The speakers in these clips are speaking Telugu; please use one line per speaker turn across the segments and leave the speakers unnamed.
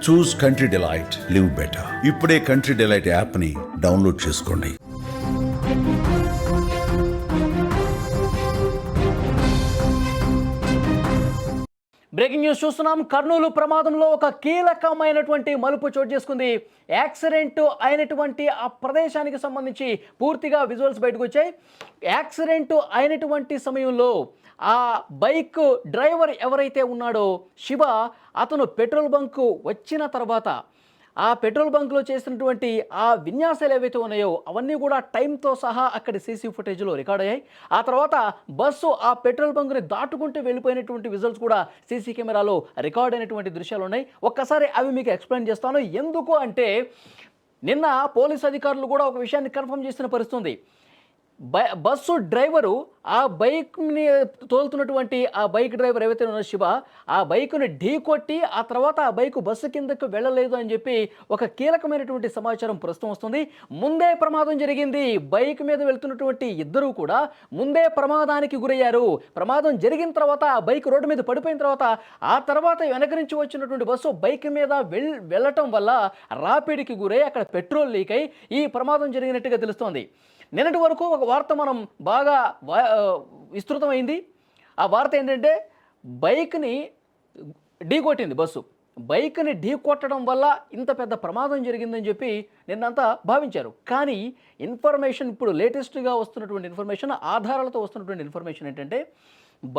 చూస్ కంట్రీ డిలైట్, లివ్ బెటర్. ఇప్పుడే కంట్రీ డిలైట్ యాప్ని డౌన్లోడ్ చేసుకోండి.
బ్రేకింగ్ న్యూస్ చూస్తున్నాం. కర్నూలు ప్రమాదంలో ఒక కీలకమైనటువంటి మలుపు చోటు చేసుకుంది. యాక్సిడెంట్ అయినటువంటి ఆ ప్రదేశానికి సంబంధించి పూర్తిగా విజువల్స్ బయటకు వచ్చాయి. యాక్సిడెంట్ అయినటువంటి సమయంలో ఆ బైక్ డ్రైవర్ ఎవరైతే ఉన్నాడో శివ, అతను పెట్రోల్ బంకు వచ్చిన తర్వాత ఆ పెట్రోల్ బంక్లో చేసినటువంటి ఆ విన్యాసాలు ఏవైతే ఉన్నాయో అవన్నీ కూడా టైంతో సహా అక్కడి సీసీ ఫుటేజ్లో రికార్డ్ అయ్యాయి. ఆ తర్వాత బస్సు ఆ పెట్రోల్ బంక్ని దాటుకుంటూ వెళ్ళిపోయినటువంటి విజువల్స్ కూడా సీసీ కెమెరాలో రికార్డ్ అయినటువంటి దృశ్యాలు ఉన్నాయి. ఒక్కసారి అవి మీకు ఎక్స్ప్లెయిన్ చేస్తాను. ఎందుకు అంటే నిన్న పోలీస్ అధికారులు కూడా ఒక విషయాన్ని కన్ఫర్మ్ చేసిన పరిస్థితి ఉంది. బస్సు డ్రైవరు ఆ బైక్ని తోలుతున్నటువంటి ఆ బైక్ డ్రైవర్ ఏవైతే ఉన్నారో శివ, ఆ బైక్ని ఢీకొట్టి ఆ తర్వాత ఆ బైక్ బస్సు కిందకు వెళ్ళలేదు అని చెప్పి ఒక కీలకమైనటువంటి సమాచారం ప్రస్తుతం వస్తుంది. ముందే ప్రమాదం జరిగింది. బైక్ మీద వెళ్తున్నటువంటి ఇద్దరు కూడా ముందే ప్రమాదానికి గురయ్యారు. ప్రమాదం జరిగిన తర్వాత ఆ బైక్ రోడ్డు మీద పడిపోయిన ఆ తర్వాత వెనక నుంచి వచ్చినటువంటి బస్సు బైక్ మీద వెళ్ళటం వల్ల రాపిడికి గురై అక్కడ పెట్రోల్ లీక్ అయి ఈ ప్రమాదం జరిగినట్టుగా తెలుస్తోంది. నిన్నటి వరకు ఒక వార్త మనం బాగా విస్తృతమైంది. ఆ వార్త ఏంటంటే బైక్ని ఢీకొట్టింది బస్సు. బైక్ని ఢీకొట్టడం వల్ల ఇంత పెద్ద ప్రమాదం జరిగిందని చెప్పి నిన్నంతా భావించారు. కానీ ఇన్ఫర్మేషన్ ఇప్పుడు లేటెస్ట్గా వస్తున్నటువంటి ఇన్ఫర్మేషన్, ఆధారాలతో వస్తున్నటువంటి ఇన్ఫర్మేషన్ ఏంటంటే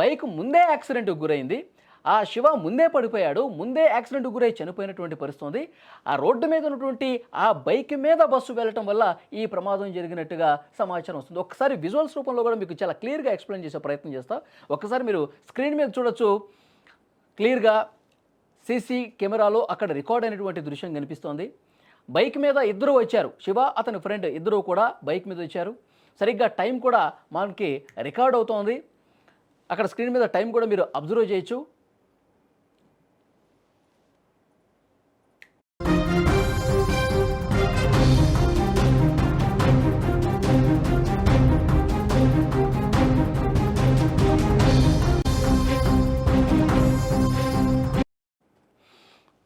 బైక్ ముందే యాక్సిడెంట్కి గురైంది. ఆ శివ ముందే పడిపోయాడు. ముందే యాక్సిడెంట్కి గురై చనిపోయినటువంటి పరిస్థితి ఉంది. ఆ రోడ్డు మీద ఉన్నటువంటి ఆ బైక్ మీద బస్సు వెళ్ళటం వల్ల ఈ ప్రమాదం జరిగినట్టుగా సమాచారం వస్తుంది. ఒకసారి విజువల్స్ రూపంలో కూడా మీకు చాలా క్లియర్గా ఎక్స్ప్లెయిన్ చేసే ప్రయత్నం చేస్తా. ఒకసారి మీరు స్క్రీన్ మీద చూడొచ్చు. క్లియర్గా సీసీ కెమెరాలో అక్కడ రికార్డ్ అయినటువంటి దృశ్యం కనిపిస్తోంది. బైక్ మీద ఇద్దరు వచ్చారు. శివ, అతని ఫ్రెండ్ ఇద్దరు కూడా బైక్ మీద వచ్చారు. సరిగ్గా టైం కూడా మనకి రికార్డ్ అవుతోంది. అక్కడ స్క్రీన్ మీద టైం కూడా మీరు అబ్జర్వ్ చేయొచ్చు.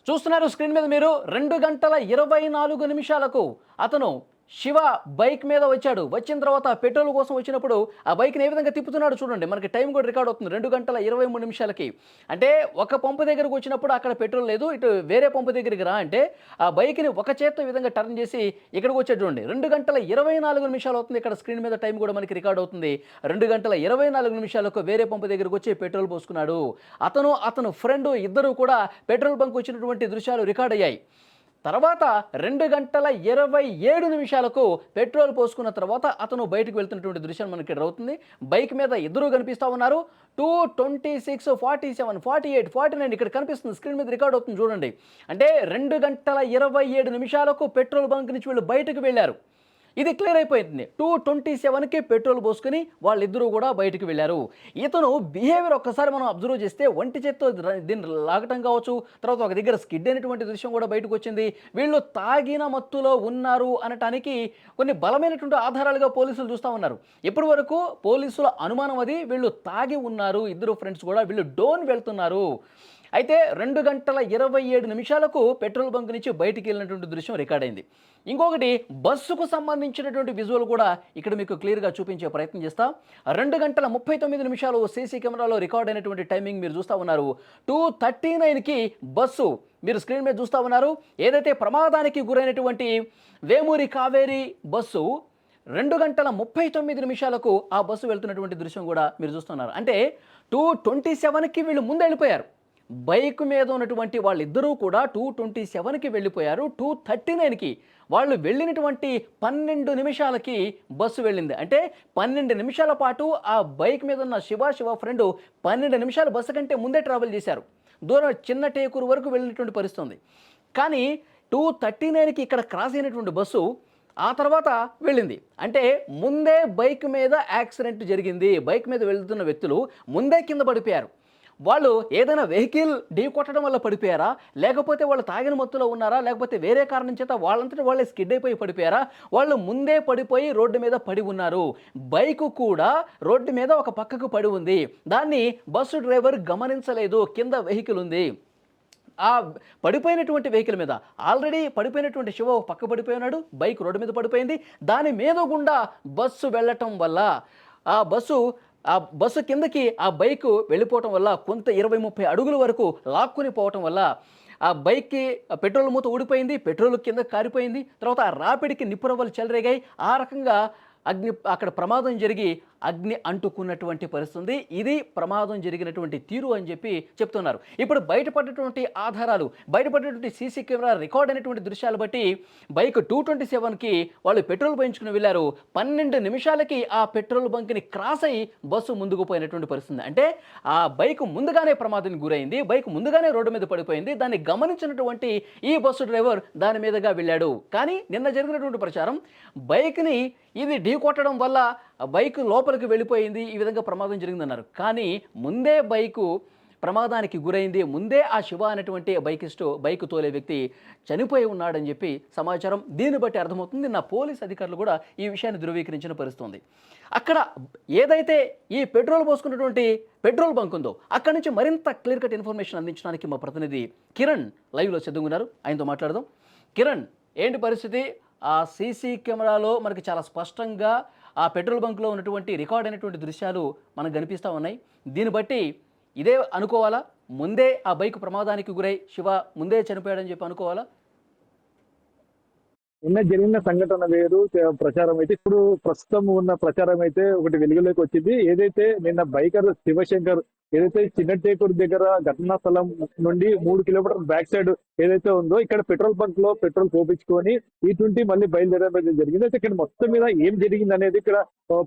చూస్తున్నారు స్క్రీన్ మీద మీరు. 2:24 అతను శివ బైక్ మీద వచ్చాడు. వచ్చిన తర్వాత పెట్రోల్ కోసం వచ్చినప్పుడు ఆ బైక్ని ఏ విధంగా తిప్పుతున్నాడు చూడండి. మనకి టైం కూడా రికార్డ్ అవుతుంది 2:23 అంటే ఒక పంపు దగ్గరకు వచ్చినప్పుడు అక్కడ పెట్రోల్ లేదు, ఇటు వేరే పంపు దగ్గరికి రా అంటే ఆ బైక్ని ఒక చేత్తో ఈ విధంగా టర్న్ చేసి ఇక్కడికి వచ్చాడు చూడండి. 2:24 అవుతుంది. ఇక్కడ స్క్రీన్ మీద టైం కూడా మనకి రికార్డ్ అవుతుంది. 2:24 వేరే పంపు దగ్గరకు వచ్చి పెట్రోల్ పోసుకున్నాడు. అతను ఫ్రెండ్ ఇద్దరు కూడా పెట్రోల్ బంక్ వచ్చినటువంటి దృశ్యాలు రికార్డ్ అయ్యాయి. తర్వాత 2:27 పెట్రోల్ పోసుకున్న తర్వాత అతను బయటకు వెళ్తున్నటువంటి దృశ్యం మనకి ఇక్కడ అవుతుంది. బైక్ మీద ఇద్దరు కనిపిస్తూ ఉన్నారు. 2:26, 47, 48, 49 ఇక్కడ కనిపిస్తుంది. స్క్రీన్ మీద రికార్డ్ అవుతుంది చూడండి. అంటే 2:27 పెట్రోల్ బంక్ నుంచి వీళ్ళు బయటకు వెళ్ళారు. ఇది క్లియర్ అయిపోయింది. 2:27 పెట్రోల్ పోసుకుని వాళ్ళిద్దరూ కూడా బయటకు వెళ్ళారు. ఇతను బిహేవియర్ ఒక్కసారి మనం అబ్జర్వ్ చేస్తే ఒంటి చేత్తో దీన్ని లాగటం కావచ్చు, తర్వాత ఒక దగ్గర స్కిడ్ అయినటువంటి దృశ్యం కూడా బయటకు వచ్చింది. వీళ్ళు తాగిన మత్తులో ఉన్నారు అనటానికి కొన్ని బలమైనటువంటి ఆధారాలుగా పోలీసులు చూస్తూ ఉన్నారు. ఇప్పటి వరకు పోలీసుల అనుమానం అది, వీళ్ళు తాగి ఉన్నారు. ఇద్దరు ఫ్రెండ్స్ కూడా వీళ్ళు డోన్ వెళ్తున్నారు. అయితే 2:27 పెట్రోల్ బంక్ నుంచి బయటికి వెళ్ళినటువంటి దృశ్యం రికార్డ్ అయింది. ఇంకొకటి బస్సుకు సంబంధించినటువంటి విజువల్ కూడా ఇక్కడ మీకు క్లియర్గా చూపించే ప్రయత్నం చేస్తా. 2:39 సీసీ కెమెరాలో రికార్డ్ అయినటువంటి టైమింగ్ మీరు చూస్తూ ఉన్నారు. 2:39 బస్సు మీరు స్క్రీన్ మీద చూస్తూ ఉన్నారు. ఏదైతే ప్రమాదానికి గురైనటువంటి వేమూరి కావేరి బస్సు 2:39 ఆ బస్సు వెళ్తున్నటువంటి దృశ్యం కూడా మీరు చూస్తున్నారు. అంటే 2:27 వీళ్ళు ముందు వెళ్ళిపోయారు. బైక్ మీద ఉన్నటువంటి వాళ్ళిద్దరూ కూడా 2:27 వెళ్ళిపోయారు. 2:39 వాళ్ళు వెళ్ళినటువంటి 12 నిమిషాలకి బస్సు వెళ్ళింది. అంటే 12 నిమిషాల పాటు ఆ బైక్ మీద ఉన్న శివ ఫ్రెండ్ 12 నిమిషాలు బస్సు కంటే ముందే ట్రావెల్ చేశారు. దూరం చిన్న టేకూరు వరకు వెళ్ళినటువంటి పరిస్థితి ఉంది. కానీ 2:39 ఇక్కడ క్రాస్ అయినటువంటి బస్సు ఆ తర్వాత వెళ్ళింది. అంటే ముందే బైక్ మీద యాక్సిడెంట్ జరిగింది. బైక్ మీద వెళ్తున్న వ్యక్తులు ముందే కింద పడిపోయారు. వాళ్ళు ఏదైనా వెహికల్ ఢీ కొట్టడం వల్ల పడిపోయారా, లేకపోతే వాళ్ళు తాగిన మత్తులో ఉన్నారా, లేకపోతే వేరే కారణం చేత వాళ్ళంతటా వాళ్ళే స్కిడ్ అయిపోయి పడిపోయారా, వాళ్ళు ముందే పడిపోయి రోడ్డు మీద పడి ఉన్నారు. బైకు కూడా రోడ్డు మీద ఒక పక్కకు పడి ఉంది. దాన్ని బస్సు డ్రైవర్ గమనించలేదు. కింద వెహికల్ ఉంది. ఆ పడిపోయినటువంటి వెహికల్ మీద ఆల్రెడీ పడిపోయినటువంటి శివ ఒక పక్క పడిపోయి ఉన్నాడు. బైక్ రోడ్డు మీద పడిపోయింది. దాని మీద గుండా బస్సు వెళ్ళటం వల్ల ఆ బస్సు ఆ బస్సు కిందకి ఆ బైకు వెళ్ళిపోవటం వల్ల కొంత 20, 30 అడుగుల వరకు లాక్కుని పోవటం వల్ల ఆ బైక్‌కి పెట్రోల్ మూత ఊడిపోయింది. పెట్రోల్ కిందకి కారిపోయింది. తర్వాత ఆ రాపిడికి నిప్పురవ్వలు చెలరేగాయి. ఆ రకంగా అక్కడ ప్రమాదం జరిగి అగ్ని అంటుకున్నటువంటి పరిస్థితి ఉంది. ఇది ప్రమాదం జరిగినటువంటి తీరు అని చెప్పి చెప్తున్నారు. ఇప్పుడు బయటపడ్డటువంటి ఆధారాలు, బయటపడినటువంటి సీసీ కెమెరా రికార్డ్ అయినటువంటి దృశ్యాలు బట్టి బైక్ 227కి వాళ్ళు పెట్రోల్ పోయించుకుని వెళ్లారు. 12 నిమిషాలకి ఆ పెట్రోల్ బంక్‌ని క్రాస్ అయ్యి బస్సు ముందుకు పోయినటువంటి పరిస్థితి ఉంది. అంటే ఆ బైక్ ముందుగానే ప్రమాదానికి గురైంది. బైక్ ముందుగానే రోడ్డు మీద పడిపోయింది. దాన్ని గమనించినటువంటి ఈ బస్సు డ్రైవర్ దాని మీదుగా వెళ్ళాడు. కానీ నిన్న జరిగినటువంటి ప్రచారం బైక్‌ని ఇది ఢీకొట్టడం వల్ల ఆ బైక్ లోపలికి వెళ్ళిపోయింది. ఈ విధంగా ప్రమాదం జరిగిందన్నారు. కానీ ముందే బైకు ప్రమాదానికి గురైంది. ముందే ఆ శివ అనేటువంటి బైక్ తోలే వ్యక్తి చనిపోయి ఉన్నాడని చెప్పి సమాచారం. దీన్ని బట్టి అర్థమవుతుంది. నిన్న పోలీస్ అధికారులు కూడా ఈ విషయాన్ని ధృవీకరించిన పరిస్థితి ఉంది. అక్కడ ఏదైతే ఈ పెట్రోల్ పోసుకున్నటువంటి పెట్రోల్ బంక్ ఉందో అక్కడి నుంచి మరింత క్లియర్ కట్ ఇన్ఫర్మేషన్ అందించడానికి మా ప్రతినిధి కిరణ్ లైవ్‌లో సిద్ధంగా ఉన్నారు. ఆయనతో మాట్లాడదాం. కిరణ్, ఏంటి పరిస్థితి? ఆ సీసీ కెమెరాలో మనకి చాలా స్పష్టంగా ఆ పెట్రోల్ బంక్‌లో ఉన్నటువంటి రికార్డ్ అయినటువంటి దృశ్యాలు మనకు కనిపిస్తా ఉన్నాయి. దీన్ని బట్టి ఇదే అనుకోవాలా? ముందే ఆ బైక్ ప్రమాదానికి గురై శివ ముందే చనిపోయాడని చెప్పి అనుకోవాలా?
నిన్న జరిగిన సంఘటన వేరు, ప్రచారం అయితే ఇప్పుడు ప్రస్తుతం ఉన్న ప్రచారం అయితే ఒకటి వెలుగులోకి వచ్చింది. ఏదైతే నిన్న బైకర్ శివశంకర్ ఏదైతే చిన్నటేకూరు దగ్గర ఘటనా స్థలం నుండి 3 కిలోమీటర్ బ్యాక్ సైడ్ ఏదైతే ఉందో ఇక్కడ పెట్రోల్ బంక్ లో పెట్రోల్ పోపించుకొని ఇటువంటి మళ్ళీ బయలుదేరడం జరిగింది. అయితే ఇక్కడ మొత్తం మీద ఏం జరిగింది అనేది ఇక్కడ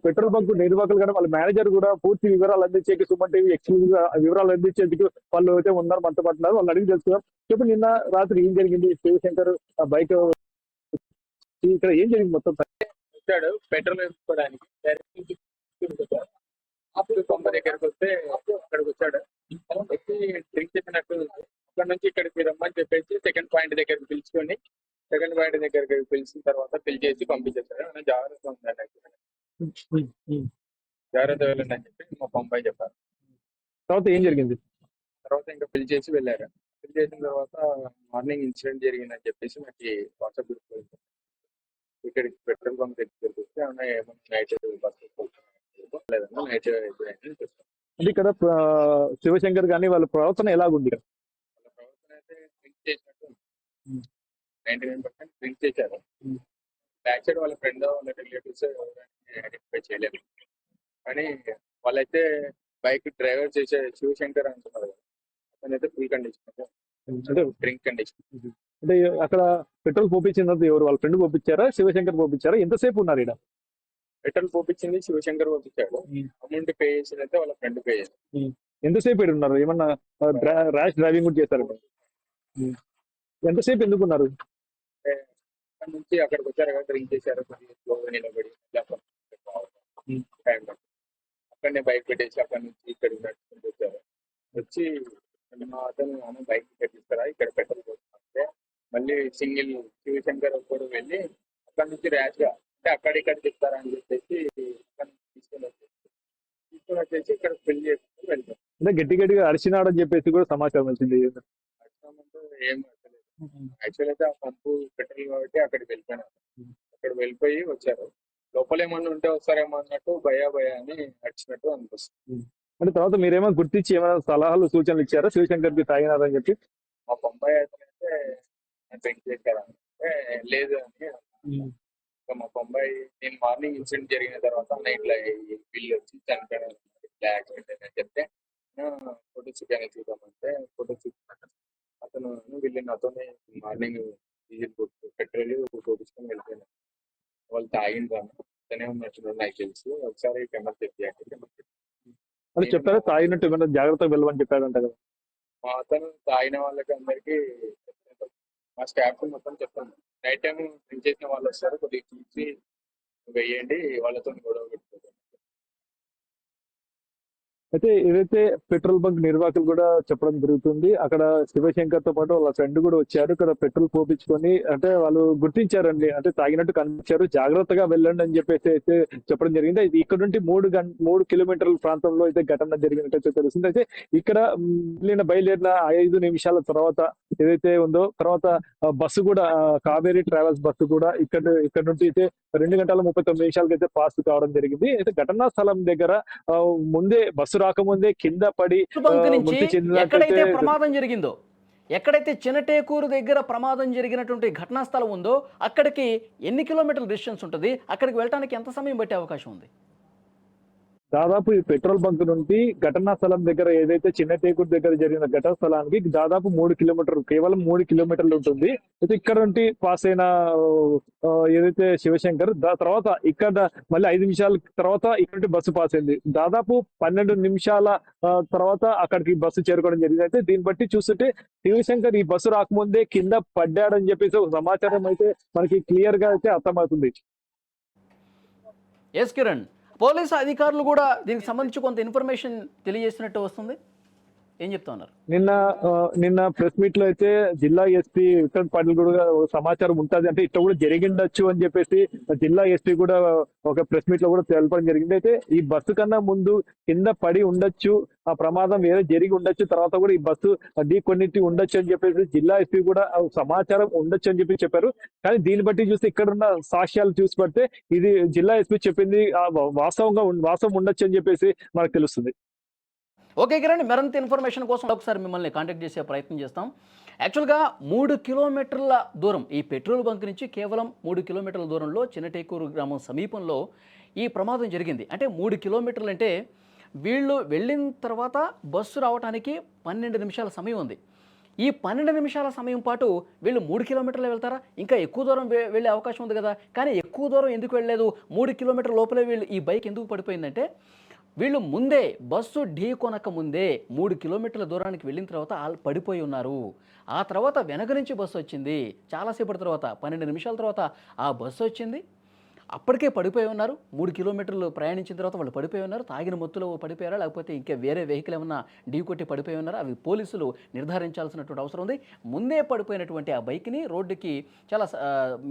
పెట్రోల్ బంక్ నిర్వాహకులు కూడా వాళ్ళ మేనేజర్ కూడా పూర్తి వివరాలు అందించేకి సుమన్ టీవీ ఎక్స్క్లూజివ్ గా వివరాలు అందించేందుకు వాళ్ళు అయితే ఉన్నారు, మనతో పడుతున్నారు. వాళ్ళు అడిగి తెలుసుకున్నాం. చెప్పు, నిన్న రాత్రి ఏం జరిగింది? శివశంకర్ ఆ బైక్ ఇక్కడ ఏం జరిగింది మొత్తం?
వచ్చాడు పెట్రోల్ వేసుకోవడానికి. డైరెక్ట్ నుంచి వచ్చాడు. అప్పుడు కొంప దగ్గరకు వస్తే అక్కడికి వచ్చాడు. వచ్చి డ్రింక్ చెప్పినట్టు అక్కడ నుంచి ఇక్కడికి రమ్మని చెప్పేసి సెకండ్ పాయింట్ దగ్గరికి పిలుచుకొని సెకండ్ పాయింట్ దగ్గరికి పిలిచిన తర్వాత పిల్ చేసి పంపించేశాడు. ఆయన జాగ్రత్తగా ఉందండి, జాగ్రత్త వెళ్ళండి అని చెప్పి మా పంపాయి చెప్పారు.
తర్వాత ఏం జరిగింది?
తర్వాత ఇంకా పిల్ చేసి వెళ్ళారు. పిల్ చేసిన తర్వాత మార్నింగ్ ఇన్సిడెంట్ జరిగిందని చెప్పేసి నాకు వాట్సాప్ గ్రూప్ ఇక్కడికి పెట్రోల్ బంక్ దగ్గరికి వస్తే ఏమన్నా నైట్ బస్సు లేదన్నా నైట్ అయిపోయిందని చెప్పారు.
అంటే ఇక్కడ శివశంకర్ గానీ వాళ్ళ ప్రవర్తన ఎలాగుంది?
వాళ్ళ ప్రవర్తన అయితే డ్రింక్ చేసినట్టు 99% డ్రింక్ చేశారు. బ్యాక్ సైడ్ వాళ్ళ ఫ్రెండ్ వాళ్ళ రిలేటివ్స్ ఐడెంటిఫై చేయలేదు. కానీ వాళ్ళైతే బైక్ డ్రైవర్ చేసే శివశంకర్ అంటున్నారు కదా, అతనైతే ఫుల్ కండిషన్
అంటే
డ్రింక్ కండిషన్.
అంటే అక్కడ పెట్రోల్ పోపించింది ఎవరు? వాళ్ళ ఫ్రెండ్ పోపించారా, శివశంకర్ పోపించారా? ఎంతసేపు ఉన్నారు ఇక్కడ?
పెట్రోల్ పోపించింది శివశంకర్ పోపించాడు. అమౌంట్ పే చేసినైతే వాళ్ళ ఫ్రెండ్ పే చేశారు.
ఎంతసేపు ఇక్కడ ఉన్నారు? ఏమన్నా ర్యాష్ డ్రైవింగ్ కూడా చేశారు? ఎంతసేపు ఎందుకున్నారు?
అక్కడ నుంచి అక్కడికి వచ్చారు కదా, డ్రింక్ చేశారు, కొద్దిగా నిలబడి టైం అక్కడనే బైక్ పెట్టేసి అక్కడ నుంచి ఇక్కడికి నడుచుకుంటూ వచ్చారు. వచ్చి మా అతను బైక్ పెట్టిస్తారా ఇక్కడ పెట్రోల్ పోతుంటే మళ్ళీ సింగిల్ శివశంకర్ కూడా వెళ్ళి అక్కడ నుంచి ర్యాష్ గా అంటే అక్కడిక్కడ చెప్తారా అని చెప్పేసి అక్కడ నుంచి తీసుకొని వచ్చేసి ఇక్కడ పెళ్లి చేసుకుని వెళ్తారు.
అంటే గట్టి గట్టిగా అరిచినాడని చెప్పేసి కూడా సమాచారం వచ్చింది.
అర్థమంటూ ఏం అర్థలేదు. యాక్చువల్ అయితే ఆ పంపు పెట్రోల్ కాబట్టి అక్కడికి వెళ్ళిపోయినారు. అక్కడ వెళ్ళిపోయి వచ్చారు. లోపల ఏమన్నా ఉంటే వస్తారేమో అన్నట్టు భయా అని నడిచినట్టు అనిపిస్తుంది.
అంటే తర్వాత మీరేమో గుర్తించి ఏమైనా సలహాలు సూచనలు ఇచ్చారా శివశంకర్ కి తాగినారని చెప్పి?
మా బొంబాయి అయితే డ్రింక్ చేశారా అంటే లేదు అని. ఇంకా మా బొంబాయి నేను మార్నింగ్ ఇన్సిడెంట్ జరిగిన తర్వాత నైట్ లో బిల్ వచ్చి చనిపోయిన యాక్సిడెంట్ అని చెప్తే ఫోటో చికెన్ చూద్దామంటే ఫోటో చూపించాక అతను వెళ్ళిన అతనే మార్నింగ్ డీజిల్ పెట్రోల్ కొట్టించుకొని వెళ్ళిపోయినా. వాళ్ళు తాగిండ్రు అతనే ఉన్నట్టున్నాడు నాకు తెలుసు. ఒకసారి కెమెరా చెక్ చేయండి.
అని చెప్పారా? తాగినట్టు ఏమైనా జాగ్రత్తగా వెళ్ళమని చెప్పారంట కదా?
మా అతను తాగిన వాళ్ళకి అందరికి మా స్టాఫ్ మొత్తం చెప్తాను. నైట్ టైం డ్రింక్ చేసిన వాళ్ళు వస్తారు, కొద్దిగా చూసి వేయండి, వాళ్ళతో గొడవ పెట్టుకోండి.
అయితే ఏదైతే పెట్రోల్ బంక్ నిర్వాహకులు కూడా చెప్పడం జరుగుతుంది. అక్కడ శివశంకర్ తో పాటు వాళ్ళ ఫ్రెండ్ కూడా వచ్చారు. ఇక్కడ పెట్రోల్ పోపించుకొని అంటే వాళ్ళు గుర్తించారండి. అంటే తాగినట్టు కనిపించారు. జాగ్రత్తగా వెళ్ళండి అని చెప్పేసి అయితే చెప్పడం జరిగింది. అయితే ఇక్కడ నుండి 3 కిలోమీటర్ల ప్రాంతంలో అయితే ఘటన జరిగినట్టయితే తెలుస్తుంది. అయితే ఇక్కడ బయలుదేరిన 5 నిమిషాల తర్వాత ఏదైతే ఉందో తర్వాత బస్సు కూడా కావేరీ ట్రావెల్స్ బస్సు కూడా ఇక్కడ నుండి అయితే 2 గంటల 39 నిమిషాలకి అయితే పాస్ కావడం జరిగింది. అయితే ఘటనా స్థలం దగ్గర ముందే బస్సు రాకముందే కింద పడి
బంక్ నుంచి
మృతి చెందినట్లయితే
ఎక్కడైతే ప్రమాదం జరిగిందో, ఎక్కడైతే చినటేకూరు దగ్గర ప్రమాదం జరిగినటువంటి ఘటనా స్థలం ఉందో అక్కడికి ఎన్ని కిలోమీటర్ల డిస్టెన్స్ ఉంటుంది? అక్కడికి వెళ్ళడానికి ఎంత సమయం పట్టే అవకాశం ఉంది?
దాదాపు ఈ పెట్రోల్ బంక్ నుండి ఘటనా స్థలం దగ్గర ఏదైతే చిన్న టేకూరు దగ్గర జరిగిన ఘటనా స్థలానికి దాదాపు 3 కిలోమీటర్లు, కేవలం 3 కిలోమీటర్లు ఉంటుంది. అయితే ఇక్కడ నుండి పాస్ అయిన ఏదైతే శివశంకర్ తర్వాత ఇక్కడ మళ్ళీ 5 నిమిషాల తర్వాత ఇక్కడ నుండి బస్సు పాస్ అయింది. దాదాపు 12 నిమిషాల తర్వాత అక్కడికి బస్సు చేరుకోవడం జరిగింది. అయితే దీన్ని బట్టి చూస్తుంటే శివశంకర్ ఈ బస్సు రాకముందే కింద పడ్డాడని చెప్పేసి ఒక సమాచారం అయితే మనకి క్లియర్ గా అయితే అర్థమవుతుంది.
ఎస్ కిరణ్, పోలీసు అధికారులు కూడా దీనికి సంబంధించి కొంత ఇన్ఫర్మేషన్ తెలియజేసినట్టు వస్తుంది. ఏం చెప్తా ఉన్నారు?
నిన్న ప్రెస్ మీట్ లో అయితే జిల్లా ఎస్పీ విక్రమ్ పాటిల్ కూడా సమాచారం ఉంటది, అంటే ఇట్లా కూడా జరిగిండొచ్చు అని చెప్పేసి జిల్లా ఎస్పీ కూడా ఒక ప్రెస్ మీట్ లో కూడా తెలపడం జరిగింది. అయితే ఈ బస్సు కన్నా ముందు కింద పడి ఉండొచ్చు, ఆ ప్రమాదం వేరే జరిగి ఉండొచ్చు, తర్వాత కూడా ఈ బస్సు కొన్నిటి ఉండొచ్చు అని చెప్పేసి జిల్లా ఎస్పీ కూడా సమాచారం ఉండొచ్చు అని చెప్పి చెప్పారు. కానీ దీన్ని బట్టి చూస్తే ఇక్కడ ఉన్న సాక్ష్యాలు చూసి పడితే ఇది జిల్లా ఎస్పీ చెప్పింది వాస్తవం ఉండొచ్చు అని చెప్పేసి మనకు తెలుస్తుంది.
ఓకే కిరణ్, మరింత ఇన్ఫర్మేషన్ కోసం ఒకసారి మిమ్మల్ని కాంటాక్ట్ చేసే ప్రయత్నం చేస్తాం. యాక్చువల్గా 3 కిలోమీటర్ల దూరం ఈ పెట్రోల్ బంక్ నుంచి కేవలం 3 కిలోమీటర్ల దూరంలో చిన్నటేకూరు గ్రామం సమీపంలో ఈ ప్రమాదం జరిగింది. అంటే 3 కిలోమీటర్లు అంటే వీళ్ళు వెళ్ళిన తర్వాత బస్సు రావడానికి 12 నిమిషాల సమయం ఉంది. ఈ 12 నిమిషాల సమయం పాటు వీళ్ళు 3 కిలోమీటర్లు వెళ్తారా? ఇంకా ఎక్కువ దూరం వెళ్ళే అవకాశం ఉంది కదా. కానీ ఎక్కువ దూరం ఎందుకు వెళ్ళలేదు? 3 కిలోమీటర్ల లోపలే వీళ్ళు ఈ బైక్ ఎందుకు పడిపోయిందంటే వీళ్ళు ముందే బస్సు ఢీ కొనక ముందే 3 కిలోమీటర్ల దూరానికి వెళ్ళిన తర్వాత పడిపోయి ఉన్నారు. ఆ తర్వాత వెనక నుంచి బస్సు వచ్చింది. చాలాసేపటి తర్వాత 12 నిమిషాల తర్వాత ఆ బస్సు వచ్చింది. అప్పటికే పడిపోయి ఉన్నారు. 3 కిలోమీటర్లు ప్రయాణించిన తర్వాత వాళ్ళు పడిపోయి ఉన్నారు. తాగిన మత్తులో పడిపోయారా, లేకపోతే ఇంకా వేరే వెహికల్ ఏమన్నా ఢీకొట్టి పడిపోయి ఉన్నారా, అవి పోలీసులు నిర్ధారించాల్సినటువంటి అవసరం ఉంది. ముందే పడిపోయినటువంటి ఆ బైక్ని రోడ్డుకి చాలా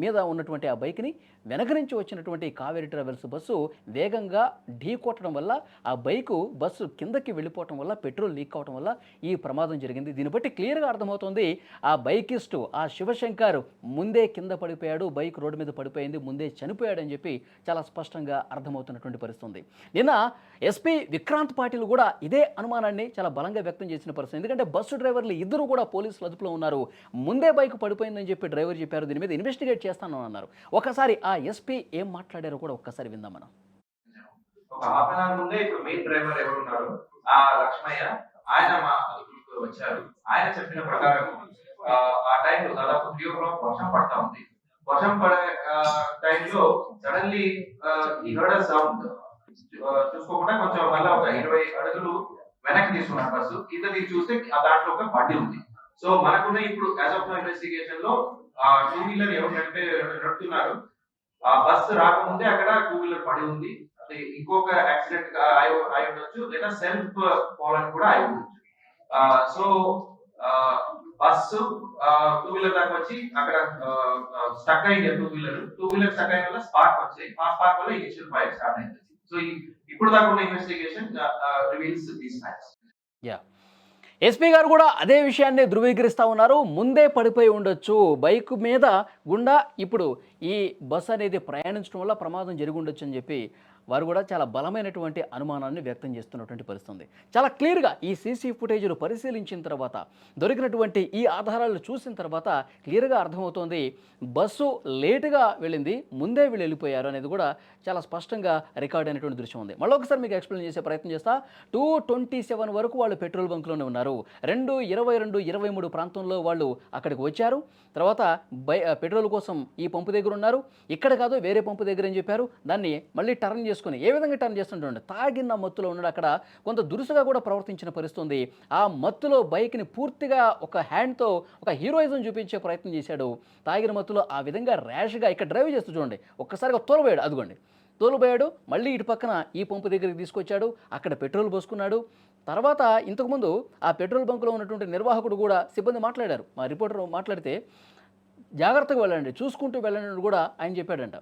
మీద ఉన్నటువంటి ఆ బైక్ని వెనక నుంచి వచ్చినటువంటి కావేరీ ట్రావెల్స్ బస్సు వేగంగా ఢీకొట్టడం వల్ల ఆ బస్సు కిందకి వెళ్ళిపోవటం వల్ల పెట్రోల్ లీక్ అవడం వల్ల ఈ ప్రమాదం జరిగింది. దీన్ని బట్టి క్లియర్గా అర్థమవుతుంది ఆ బైకిస్టు ఆ శివశంకర్ ముందే కింద పడిపోయాడు, బైక్ రోడ్డు మీద పడిపోయింది, ముందే చనిపోయాడు అని చెప్పి చాలా స్పష్టంగా అర్థమవుతున్నటువంటి పరిస్థితి. నిన్న ఎస్పీ విక్రాంత్ పాటిల్ కూడా ఇదే అనుమానాన్ని చాలా బలంగా వ్యక్తం చేసిన పరిస్థితి. ఎందుకంటే బస్సు డ్రైవర్లు ఇద్దరు కూడా పోలీసుల అదుపులో ఉన్నారు. ముందే బైక్ పడిపోయిందని చెప్పి డ్రైవర్ చెప్పారు. దీని మీద ఇన్వెస్టిగేట్ చేస్తాను అన్నారు. ఒకసారి ఆ ఎస్పీ ఏం మాట్లాడారో కూడా ఒక్కసారి విందాం మనం.
ఒక హాఫ్ అన్ అవర్ ముందే ఇప్పుడు మెయిన్ డ్రైవర్ ఎవరున్నారు ఆ లక్ష్మయ్య ఆయన మా అదుపులోకి వచ్చారు. ఆయన చెప్పిన ప్రకారం ఆ టైంలో దాదాపు 3 o'clock వర్షం పడతా ఉంది. వర్షం పడే టైంలో సడన్లీ ఈ హర్డ్ సౌండ్ చూసుకోకుండా కొంచెం మళ్ళీ ఒక 20 అడుగులు వెనక్కి తీసుకున్నారు బస్సు. కింద తీసి చూస్తే దాంట్లో ఒక బండి ఉంది. సో మనకున్న ఇప్పుడు యాజ్ ఆఫ్ ఇన్వెస్టిగేషన్ లో 2 వీలర్ ఎవరు నడుపుతున్నారు, ఆ బస్సు రాకముందే అక్కడ 2 వీలర్ పడి ఉంది. ఇంకొక యాక్సిడెంట్ అయి ఉండొచ్చు, లేదా సెల్ఫ్ ఫాలోయింగ్ కూడా అయి ఉండొచ్చు. సో బస్సు 2 వీలర్ దాకా వచ్చి అక్కడ స్టక్ అయింది. 2 వీలర్ స్టక్ అయిన వల్ల స్పార్క్ వచ్చాయి. ఆ స్పార్క్ వల్ల ఇనిషియల్ ఫైర్ స్టార్ట్ అయింది. సో ఇప్పుడు దాకా ఉన్న investigation reveals these facts.
Yeah, SP గారు కూడా అదే విషయాన్ని ధృవీకరిస్తూ ఉన్నారు. ముందే పడిపోయి ఉండొచ్చు, బైక్ మీద గుండా ఇప్పుడు ఈ బస్ అనేది ప్రయాణించడం వల్ల ప్రమాదం జరిగి ఉండొచ్చు అని చెప్పి వారు కూడా చాలా బలమైనటువంటి అనుమానాన్ని వ్యక్తం చేస్తున్నటువంటి పరిస్థితి. చాలా క్లియర్గా ఈ సీసీ ఫుటేజ్ను పరిశీలించిన తర్వాత దొరికినటువంటి ఈ ఆధారాలు చూసిన తర్వాత క్లియర్గా అర్థమవుతోంది బస్సు లేటుగా వెళ్ళింది, ముందే వీళ్ళు వెళ్ళిపోయారు అనేది కూడా చాలా స్పష్టంగా రికార్డ్ అయినటువంటి దృశ్యం ఉంది. మళ్ళీ ఒకసారి మీకు ఎక్స్ప్లెయిన్ చేసే ప్రయత్నం చేస్తా. 2:27 వరకు వాళ్ళు పెట్రోల్ బంక్లోనే ఉన్నారు. 2:22, 23 ప్రాంతంలో వాళ్ళు అక్కడికి వచ్చారు. తర్వాత పెట్రోల్ కోసం ఈ పంపు దగ్గర ఉన్నారు. ఇక్కడ కాదు వేరే పంపు దగ్గర అని చెప్పారు. దాన్ని మళ్ళీ టర్న్ చేసుకుని ఏ విధంగా టర్న్ చేస్తుంటే తాగిన మత్తులో ఉన్నాడు. అక్కడ కొంత దురుసుగా కూడా ప్రవర్తించిన పరిస్థితి. ఆ మత్తులో బైక్ని పూర్తిగా ఒక హ్యాండ్తో ఒక హీరోయిజం చూపించే ప్రయత్నం చేశాడు. తాగిన మత్తులో ఆ విధంగా ర్యాష్గా ఇక్కడ డ్రైవ్ చేస్తూ చూడండి, ఒక్కసారిగా తోలబోయాడు. అదిగోండి తోలుబోయాడు. మళ్ళీ ఇటు పక్కన ఈ పంపు దగ్గరికి తీసుకొచ్చాడు, అక్కడ పెట్రోల్ పోసుకున్నాడు. తర్వాత ఇంతకుముందు ఆ పెట్రోల్ బంకులో ఉన్నటువంటి నిర్వాహకుడు కూడా సిబ్బంది మాట్లాడారు. మా రిపోర్టర్ మాట్లాడితే జాగ్రత్తగా వెళ్ళండి, చూసుకుంటూ వెళ్ళండి అని కూడా ఆయన చెప్పాడంట.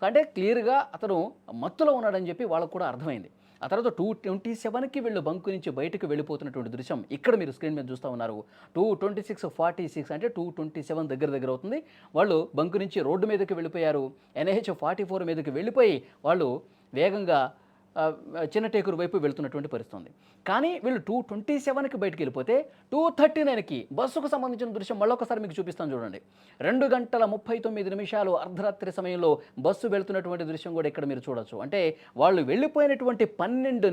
అంటే క్లియర్గా అతను మత్తులో ఉన్నాడని చెప్పి వాళ్ళకు కూడా అర్థమైంది. ఆ తర్వాత 2:27కి వీళ్ళు బంకు నుంచి బయటకు వెళ్ళిపోతున్నటువంటి దృశ్యం ఇక్కడ మీరు స్క్రీన్ మీద చూస్తూ ఉన్నారు. 2:26:46 అంటే 2:27 దగ్గర అవుతుంది. వాళ్ళు బంకు నుంచి రోడ్డు మీదకి వెళ్ళిపోయారు. NH 44 మీదకి వెళ్ళిపోయి వాళ్ళు వేగంగా చిన్న టేకూరు వైపు వెళ్తున్నటువంటి పరిస్థితి ఉంది. కానీ వీళ్ళు 2:27కి బయటకు వెళ్ళిపోతే 2:39కి బస్సుకు సంబంధించిన దృశ్యం మళ్ళొకసారి మీకు చూపిస్తాను చూడండి. 2:39 అర్ధరాత్రి సమయంలో బస్సు వెళ్తున్నటువంటి దృశ్యం కూడా ఇక్కడ మీరు చూడొచ్చు. అంటే వాళ్ళు వెళ్ళిపోయినటువంటి 12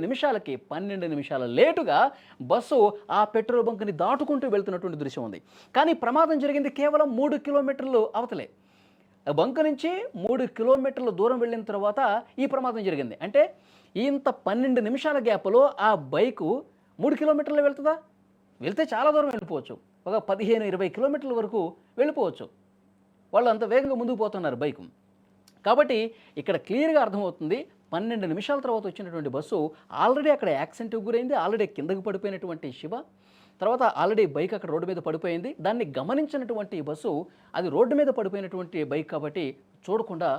నిమిషాల లేటుగా బస్సు ఆ పెట్రోల్ బంక్ని దాటుకుంటూ వెళ్తున్నటువంటి దృశ్యం ఉంది. కానీ ప్రమాదం జరిగింది కేవలం 3 కిలోమీటర్లు అవతలే. బంకు నుంచి 3 కిలోమీటర్ల దూరం వెళ్ళిన తర్వాత ఈ ప్రమాదం జరిగింది. అంటే ఇంత 12 నిమిషాల గ్యాప్లో ఆ బైకు 3 కిలోమీటర్లు వెళ్తుందా? వెళ్తే చాలా దూరం వెళ్ళిపోవచ్చు. ఒక 15-20 కిలోమీటర్ల వరకు వెళ్ళిపోవచ్చు. వాళ్ళు అంత వేగంగా ముందుకు పోతున్నారు బైకు. కాబట్టి ఇక్కడ క్లియర్గా అర్థమవుతుంది 12 నిమిషాల తర్వాత వచ్చినటువంటి బస్సు ఆల్రెడీ అక్కడ యాక్సిడెంట్కి గురైంది. ఆల్రెడీ కిందకు పడిపోయినటువంటి శివ, తర్వాత ఆల్రెడీ బైక్ అక్కడ రోడ్డు మీద పడిపోయింది. దాన్ని గమనించినటువంటి బస్సు అది రోడ్డు మీద పడిపోయినటువంటి బైక్ కాబట్టి చూడకుండా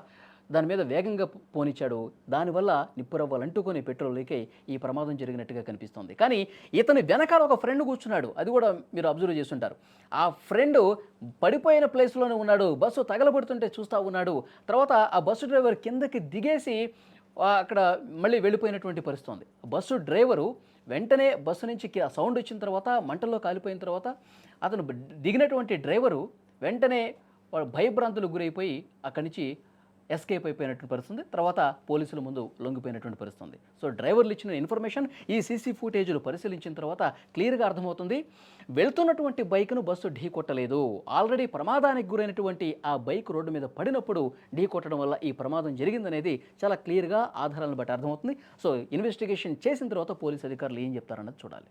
దాని మీద వేగంగా పోనిచ్చాడు. దానివల్ల నిప్పురవ్వలు అంటుకొని పెట్రోల్ లీకై ఈ ప్రమాదం జరిగినట్టుగా కనిపిస్తుంది. కానీ ఇతని వెనకాల ఒక ఫ్రెండ్ కూర్చున్నాడు. అది కూడా మీరు అబ్జర్వ్ చేస్తుంటారు. ఆ ఫ్రెండ్ పడిపోయిన ప్లేస్లోనే ఉన్నాడు. బస్సు తగలబడుతుంటే చూస్తూ ఉన్నాడు. తర్వాత ఆ బస్సు డ్రైవర్ కిందకి దిగేసి అక్కడ మళ్ళీ వెళ్ళిపోయినటువంటి పరిస్థితి ఉంది. బస్సు డ్రైవరు వెంటనే బస్సు నుంచి సౌండ్ వచ్చిన తర్వాత మంటల్లో కాలిపోయిన తర్వాత అతను దిగినటువంటి డ్రైవరు వెంటనే భయభ్రాంతులకు గురైపోయి అక్కడి నుంచి ఎస్కేప్ అయిపోయినటువంటి పరిస్థితుంది. తర్వాత పోలీసుల ముందు లొంగిపోయినటువంటి పరిస్థితుంది. సో డ్రైవర్లు ఇచ్చిన ఇన్ఫర్మేషన్ ఈ సీసీ ఫుటేజ్లు పరిశీలించిన తర్వాత క్లియర్గా అర్థమవుతుంది. వెళ్తున్నటువంటి బైక్ను బస్సు ఢీ కొట్టలేదు. ఆల్రెడీ ప్రమాదానికి గురైనటువంటి ఆ బైక్ రోడ్డు మీద పడినప్పుడు ఢీ కొట్టడం వల్ల ఈ ప్రమాదం జరిగిందనేది చాలా క్లియర్గా ఆధారాలను బట్టి అర్థమవుతుంది. సో ఇన్వెస్టిగేషన్ చేసిన తర్వాత పోలీసు అధికారులు ఏం చెప్తారన్నది చూడాలి.